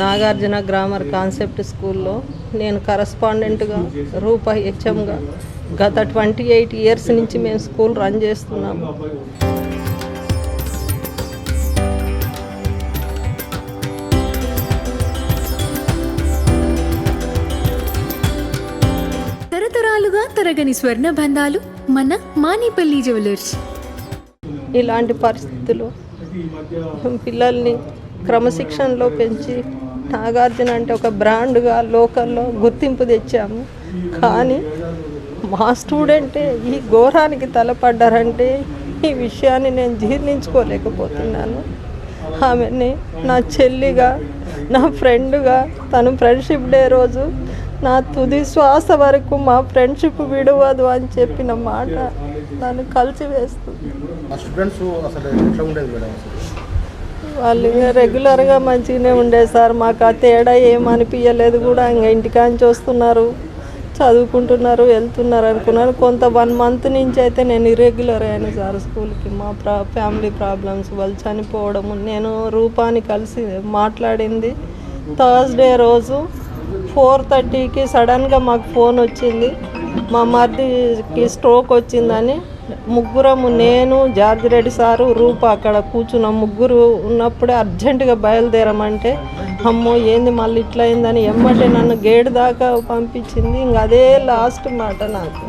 Nagarjuna grammar concept స్కూల్లో నేను కరస్పాండెంట్గా రూపా హెచ్ఎంగా గత 28 ఇయర్స్ నుంచి మేము స్కూల్ రన్ చేస్తున్నాము. తరతరాలుగా తరగని స్వర్ణ బంధాలు మన మానేపల్లి జ్యువెలర్స్. ఇలాంటి పరిస్థితులు పిల్లల్ని క్రమశిక్షణలో పెంచి నాగార్జున అంటే ఒక బ్రాండ్గా లోకల్లో గుర్తింపు తెచ్చాము. కానీ మా స్టూడెంటే ఈ ఘోరానికి తలపడ్డారంటే ఈ విషయాన్ని నేను జీర్ణించుకోలేకపోతున్నాను. ఆమెని నా చెల్లిగా, నా ఫ్రెండ్గా, తను ఫ్రెండ్షిప్ డే రోజు నా తుది శ్వాస వరకు మా ఫ్రెండ్షిప్ విడవదు అని చెప్పిన మాట నన్ను కలిసివేస్తుంది. వాళ్ళు రెగ్యులర్గా మంచిగానే ఉండేది సార్. మాకు ఆ తేడా ఏమనిపించలేదు కూడా. ఇంకా ఇంటికాంచి వస్తున్నారు, చదువుకుంటున్నారు, వెళ్తున్నారు అనుకున్నాను. కొంత 1 మంత్ నుంచి అయితే నేను ఇర్రెగ్యులర్ అయ్యాను సార్ స్కూల్కి. మా ఫ్యామిలీ ప్రాబ్లమ్స్, వాళ్ళు చనిపోవడము. నేను రూపాని కలిసి మాట్లాడింది థర్స్డే రోజు 4:30కి సడన్గా మాకు ఫోన్ వచ్చింది, మా మరిదికి స్ట్రోక్ వచ్చిందని. ముగ్గురము, నేను, జార్జి రెడ్డి సారు, రూప అక్కడ కూర్చున్నాం. ముగ్గురు ఉన్నప్పుడే అర్జెంటుగా బయలుదేరమంటే అమ్మో ఏంది మళ్ళీ ఇట్లా అయిందని ఎమ్మటే నన్ను గేట్ దాకా పంపించింది. ఇంక అదే లాస్ట్ మాట నాకు.